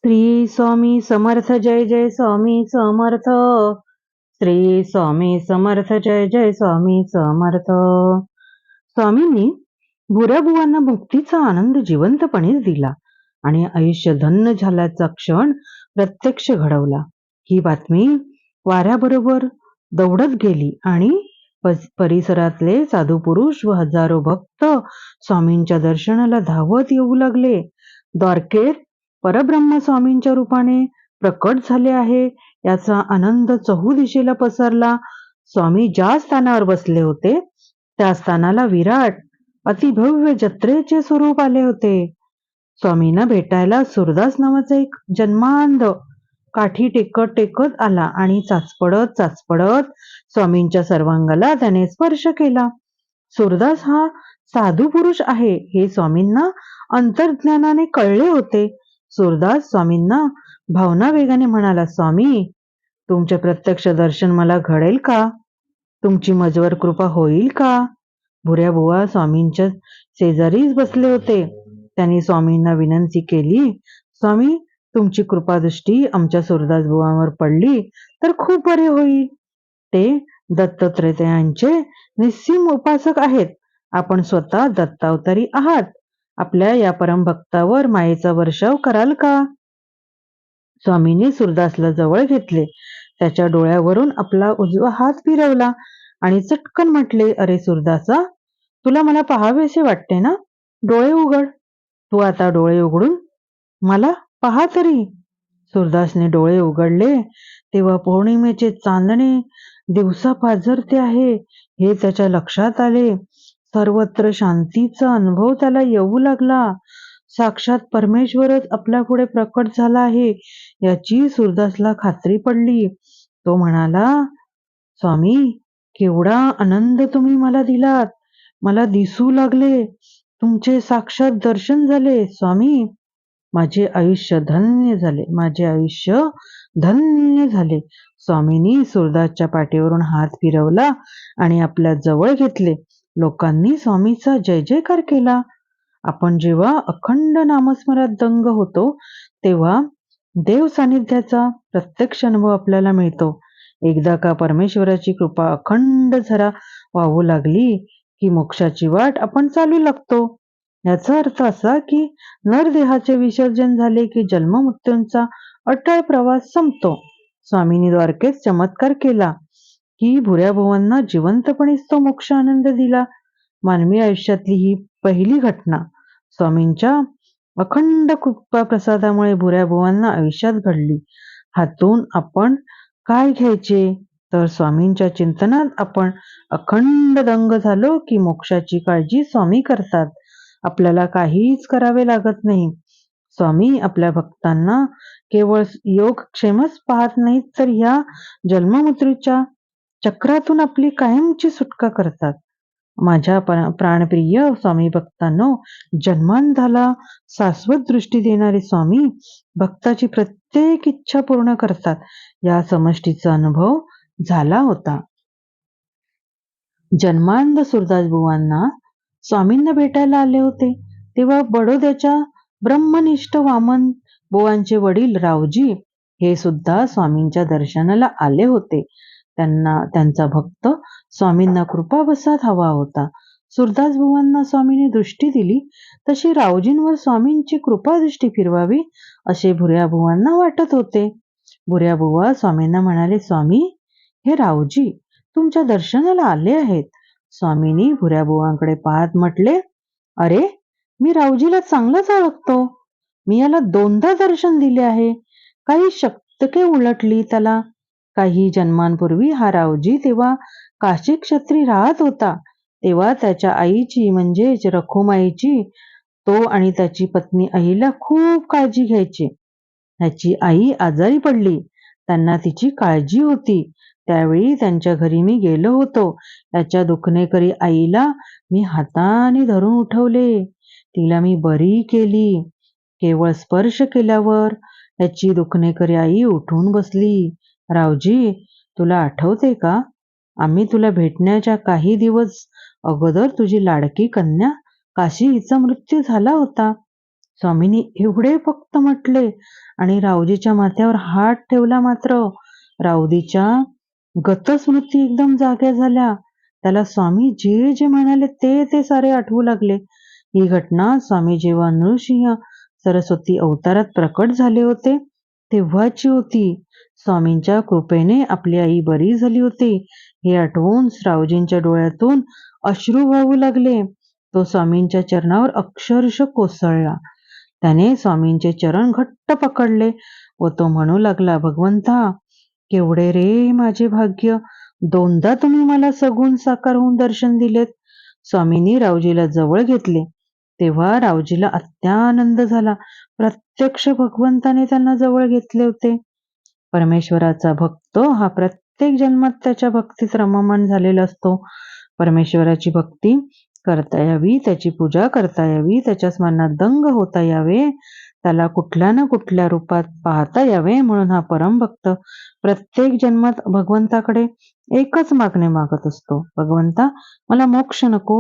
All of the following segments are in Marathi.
श्री स्वामी समर्थ जय जय स्वामी समर्थ. श्री स्वामी समर्थ जय जय स्वामी समर्थ. स्वामींनी बुऱ्याबुवांना मुक्तीचा आनंद जिवंतपणेच दिला आणि आयुष्य धन्य झाल्याचा क्षण प्रत्यक्ष घडवला. ही बातमी वाऱ्याबरोबर दौडत गेली आणि परिसरातले साधू पुरुष व हजारो भक्त स्वामींच्या दर्शनाला धावत येऊ लागले. द्वारकेत परब्रह्म स्वामींच्या रूपाने प्रकट झाले आहे याचा आनंद चहूदिशेला पसरला. स्वामी ज्या स्थानावर बसले होते त्या स्थानाला विराट अतिभव्य जत्रेचे स्वरूप आले होते. स्वामींना भेटायला सुरदास नावाचा एक जन्मांध काठी टेकत टेकत आला आणि चाचपडत स्वामींच्या सर्वांगाला त्याने स्पर्श केला. सुरदास हा साधू पुरुष आहे हे स्वामींना अंतर्ज्ञानाने कळले होते. सुरदास स्वामींना भावनावेगाने म्हणाला, स्वामी, तुमचे प्रत्यक्ष दर्शन मला घडेल का? तुमची मजवर कृपा होईल का? बुऱ्याबुवा स्वामींच्या शेजारीच बसले होते. त्यांनी स्वामींना विनंती केली, स्वामी, तुमची कृपादृष्टी आमच्या सुरदास बुवांवर पडली तर खूप बरे होईल. ते दत्तात्रेयांचे निस्सीम उपासक आहेत. आपण स्वतः दत्तावतारी आहात. आपल्या या परमभक्तावर मायेचा वर्षाव कराल का? स्वामींनी सुरदासला जवळ घेतले, त्याच्या डोळ्यावरून आपला उजवा हात फिरवला आणि चटकन म्हटले, अरे सुरदासा, तुला मला पाहावेसे वाटते ना? डोळे उघड. तू आता डोळे उघडून मला पहा तरी. सुरदासने डोळे उघडले तेव्हा पौर्णिमेचे चांदणे दिवसा पाझरते आहे हे त्याच्या लक्षात आले. सर्वत्र शांतीचा अनुभव त्याला येऊ लागला. साक्षात परमेश्वरच आपल्या पुढे प्रकट झाला आहे याची सुरदासला खात्री पडली. तो म्हणाला, स्वामी, केवढा आनंद तुम्ही मला दिलात. मला दिसू लागले. तुमचे साक्षात दर्शन झाले. स्वामी, माझे आयुष्य धन्य झाले. माझे आयुष्य धन्य झाले. स्वामींनी सुरदासच्या पाठीवरून हात फिरवला आणि आपल्या जवळ घेतले. लोकांनी स्वामीचा जय जयकार केला. आपण जेव्हा अखंड नामस्मरात दंग होतो तेव्हा देव सानिध्याचा प्रत्यक्ष अनुभव आपल्याला मिळतो. एकदा का परमेश्वराची कृपा अखंड झरा वाहू लागली की मोक्षाची वाट आपण चालू लागतो. याचा अर्थ असा की नरदेहाचे विसर्जन झाले की जन्ममृत्यूंचा अटळ प्रवास संपतो. स्वामींनी द्वारकेत चमत्कार केला की भुऱ्याभुवांना जिवंतपणेच तो मोक्ष आनंद दिला. मानवी आयुष्यातली ही पहिली घटना. स्वामींच्या अखंड कृपा प्रसादामुळे भुऱ्याभुवांना आयुष्यात घडली. हातून आपण काय घ्यायचे? तर स्वामींच्या चिंतनात आपण अखंड दंग झालो की मोक्षाची काळजी स्वामी करतात. आपल्याला काहीच करावे लागत नाही. स्वामी आपल्या भक्तांना केवळ योगक्षेमच पाहत नाहीत तर ह्या जन्ममृत्यूच्या चक्रातून आपली कायमची सुटका करतात. माझ्या प्राणप्रिय स्वामी भक्तांनो, जन्मांधाला शाश्वत दृष्टी देणारे स्वामी भक्ताची प्रत्येक इच्छा पूर्ण करतात. या समष्टीचा अनुभव झाला होता. जन्मांध सुरदास बुवांना स्वामींना भेटायला आले होते तेव्हा बडोद्याच्या ब्रह्मनिष्ठ वामन बुवांचे वडील रावजी हे सुद्धा स्वामींच्या दर्शनाला आले होते. त्यांचा भक्त स्वामींना कृपावसात हवा होता. सुरदास बुवांना स्वामींनी दृष्टी दिली तशी रावजींवर स्वामींची कृपादृष्टी फिरवावी असे भुऱ्याबुवांना वाटत होते. भुऱ्याबुवा स्वामींना म्हणाले, स्वामी, हे रावजी तुमच्या दर्शनाला आले आहेत. स्वामींनी भुऱ्याबुवांकडे पाहत म्हटले, अरे, मी रावजीला चांगलंच ओळखतो. मी याला 2दा दर्शन दिले आहे. काही शतके उलटली त्याला. काही जन्मांपूर्वी हा रावजी तेव्हा काशी क्षत्री राहत होता. तेव्हा त्याच्या आईची म्हणजेच रखुमाईची तो आणि त्याची पत्नी अहिल्या खूप काळजी घ्यायचे. त्याची आई आजारी पडली. त्यांना तिची काळजी होती. त्यावेळी त्यांच्या घरी मी गेलो होतो. त्याच्या दुखणेकरी आईला मी हाताने धरून उठवले. तिला मी बरी केली. केवळ स्पर्श केल्यावर त्याची दुखणेकरी आई उठून बसली. रावजी, तुला आठवते का? आम्ही तुला भेटण्याच्या काही दिवस अगोदर तुझी लाडकी कन्या काशी हिचा मृत्यू झाला होता. स्वामींनी एवढे फक्त म्हटले आणि रावजीच्या माथ्यावर हात ठेवला. मात्र रावजीच्या गतस्मृती एकदम जाग्या झाल्या. त्याला स्वामी जे जे म्हणाले ते ते सारे आठवू लागले. ही घटना स्वामी जेव्हा नृसिंह सरस्वती अवतारात प्रकट झाले होते तेव्हाची होती. स्वामींच्या कृपेने आपली आई बरी झाली होती हे आठवून रावजींच्या डोळ्यातून अश्रू वाहू लागले. तो स्वामींच्या चरणावर अक्षरशः कोसळला. त्याने स्वामींचे चरण घट्ट पकडले व तो म्हणू लागला, भगवंता, केवढे रे माझे भाग्य! दोनदा तुम्ही मला सगुण साकार होऊन दर्शन दिलेत. स्वामींनी रावजीला जवळ घेतले तेव्हा रावजीला अत्यानंद झाला. प्रत्यक्ष भगवंताने त्यांना जवळ घेतले होते. परमेश्वराचा भक्त हा प्रत्येक जन्मात त्याच्या भक्तीत रममाण झालेला असतो. परमेश्वराची भक्ती करता यावी, त्याची पूजा करता यावी, त्याच्या स्मरणात दंग होता यावे, त्याला कुठल्या ना कुठल्या रूपात पाहता यावे म्हणून हा परमभक्त प्रत्येक जन्मात भगवंताकडे एकच मागणे मागत असतो, भगवंता, मला मोक्ष नको,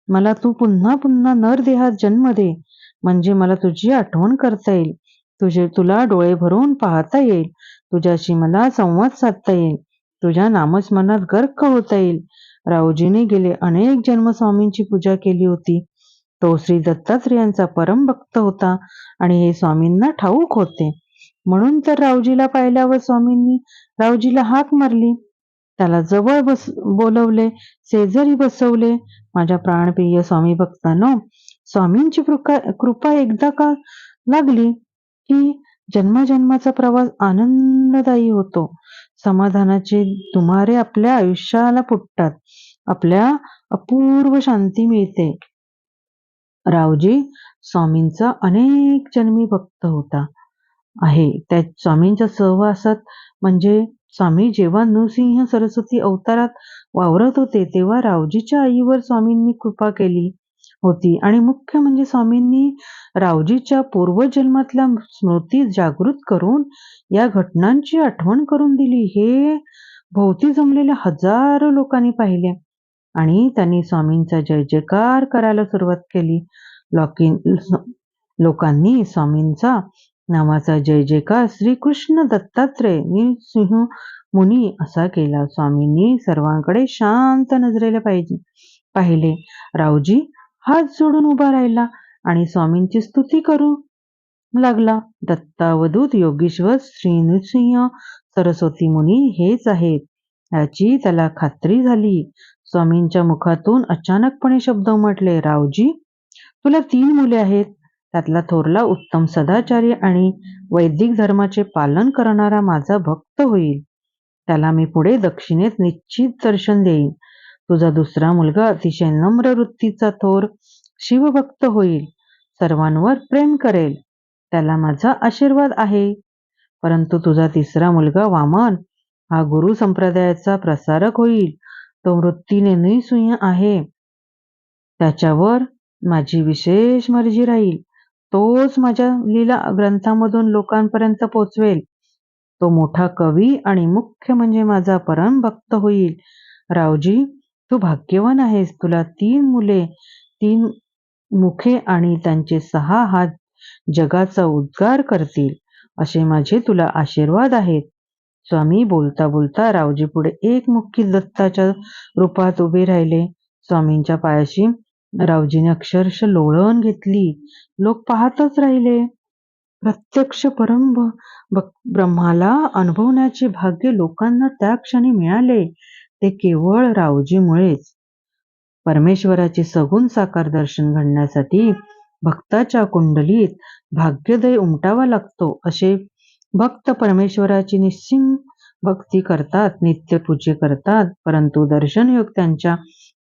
मला तू पुन्हा पुन्हा नरदेहात जन्म दे, म्हणजे मला तुझी आठवण करता येईल, तुला डोळे भरून पाहता येईल, तुझ्याशी मला संवाद साधता येईल, तुझ्या नामस्मरणात गर्क होता येईल. रावजीने गेले अनेक जन्म स्वामींची पूजा केली होती. तो श्री दत्तात्रेयांचा परम भक्त होता आणि हे स्वामींना ठाऊक होते. म्हणून तर रावजीला पाहिल्यावर स्वामींनी रावजीला हाक मारली, त्याला जवळ बोलवले, शेजारी बसवले. माझ्या प्राणप्रिय स्वामी भक्तांनो, स्वामींची कृपा एकदा का लागली की जन्मजन्माचा प्रवास आनंददायी होतो. समाधानाचे दुमारे आपल्या आयुष्याला फुटतात. आपल्या अपूर्व शांती मिळते. रावजी स्वामींचा अनेक जन्मी भक्त होता आहे. त्या स्वामींच्या सहवासात म्हणजे स्वामी जेव्हा नृसिंह सरस्वती अवतारात वावरत होते तेव्हा रावजीच्या आईवर स्वामींनी कृपा केली होती आणि मुख्य म्हणजे स्वामींनी रावजीच्या पूर्वजन्मातल्या स्मृती जागृत करून या घटनांची आठवण करून दिली. हे भोवती जमलेल्या हजारो लोकांनी पाहिले आणि त्यांनी स्वामींचा जय जयकार करायला सुरुवात केली. लोकांनी स्वामींचा नावाचा जय जयकार श्रीकृष्ण दत्तात्रय नृसिंह मुनी असा केला. स्वामींनी सर्वांकडे शांत नजरेला पाहिले. रावजी हात जोडून उभा राहिला आणि स्वामींची स्तुती करू लागला. दत्तावधूत योगीश्वर श्री नृसिंह सरस्वती मुनी हेच आहेत याची त्याला खात्री झाली. स्वामींच्या मुखातून अचानकपणे शब्द उमटले, रावजी, तुला 3 मुले आहेत. त्यातला थोरला उत्तम सदाचारी आणि वैदिक धर्माचे पालन करणारा माझा भक्त होईल. त्याला मी पुढे दक्षिणेत निश्चित दर्शन देईन. तुझा दुसरा मुलगा अतिशय नम्र वृत्तीचा थोर शिवभक्त होईल. सर्वांवर प्रेम करेल. त्याला माझा आशीर्वाद आहे. परंतु तुझा तिसरा मुलगा वामन हा गुरु संप्रदायाचा प्रसारक होईल. तो वृत्तीने नृसिंह आहे. त्याच्यावर माझी विशेष मर्जी राहील. तोच माझ्या लीला ग्रंथामधून लोकांपर्यंत पोचवेल. तो मोठा कवी आणि मुख्य म्हणजे माझा परम भक्त होईल. रावजी, तू भाग्यवान आहेस. तुला 3 मुले, 3 मुखे आणि त्यांचे 6 हात जगाचा उद्धार करतील असे माझे तुला आशीर्वाद आहेत. स्वामी बोलता बोलता रावजी पुढे एकमुखी दत्ताच्या रूपात उभे राहिले. स्वामींच्या पायाशी रावजीने अक्षरशः लोळण घेतली. लोक पाहतच राहिले. प्रत्यक्ष परम ब्रह्माला अनुभवण्याचे भाग्य लोकांना त्या क्षणी मिळाले ते केवळ रावजीमुळेच. परमेश्वराचे सगुण साकार दर्शन घडण्यासाठी भक्ताच्या कुंडलीत भाग्योदय उमटावा लागतो. असे भक्त परमेश्वराची निस्सीम भक्ती करतात, नित्यपूजे करतात, परंतु दर्शनयोग त्यांच्या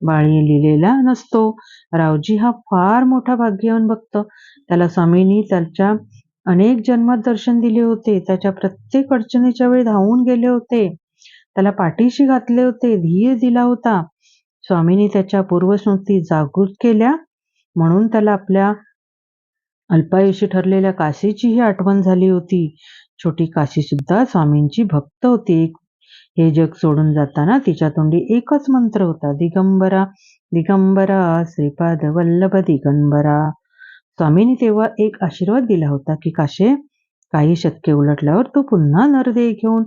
बाळी लिहिलेला नसतो. रावजी हा फार मोठा भाग्यवान भक्त. त्याला स्वामींनी त्याच्या अनेक जन्मात दर्शन दिले होते. त्याच्या प्रत्येक अडचणीच्या वेळी धावून गेले होते. त्याला पाठीशी घातले होते, धीर दिला होता. स्वामींनी त्याच्या पूर्वस्मृती जागृत केल्या म्हणून त्याला आपल्या अल्पायुषी ठरलेल्या काशीचीही आठवण झाली होती. छोटी काशी सुद्धा स्वामींची भक्त होती. हे जग सोडून जाताना तिच्या तोंडी एकच मंत्र होता, दिगंबरा दिगंबरा श्रीपाद वल्लभ दिगंबरा. स्वामींनी तेव्हा एक आशीर्वाद दिला होता की काशे, काही शतके उलटल्यावर तू पुन्हा नरदेह घेऊन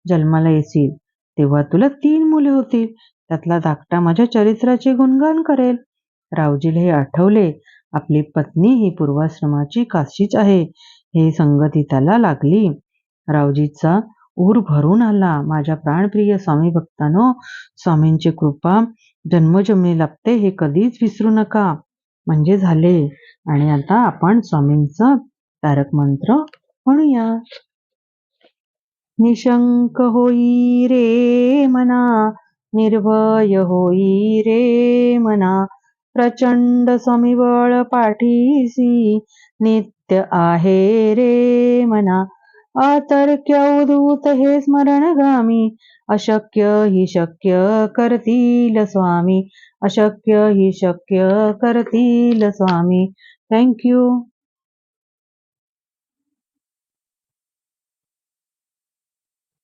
जन्माला येशील, तेव्हा तुला 3 मुले होतील. त्यातला धाकटा माझ्या चरित्राचे गुणगान करेल. रावजीला हे आठवले. आपली पत्नी ही पूर्वाश्रमाची काशीच आहे हे संगती त्याला लागली. रावजीचा ऊर भरून आला. माझ्या प्राणप्रिय स्वामी भक्तांनो, स्वामींची कृपा जन्मोजन्मी लाभते हे कधीच विसरू नका. म्हणजे झाले. आणि आता आपण स्वामींचा तारक मंत्र म्हणूया. निशंक होई रे मना, निर्भय होई रे मना, प्रचंड स्वामीबळ पाठीसी नित्य आहे रे मना. अतर्क्य अवधूत हे स्मरणगामी, अशक्य हि शक्य करतील स्वामी, अशक्य हि शक्य करतील स्वामी. Thank you.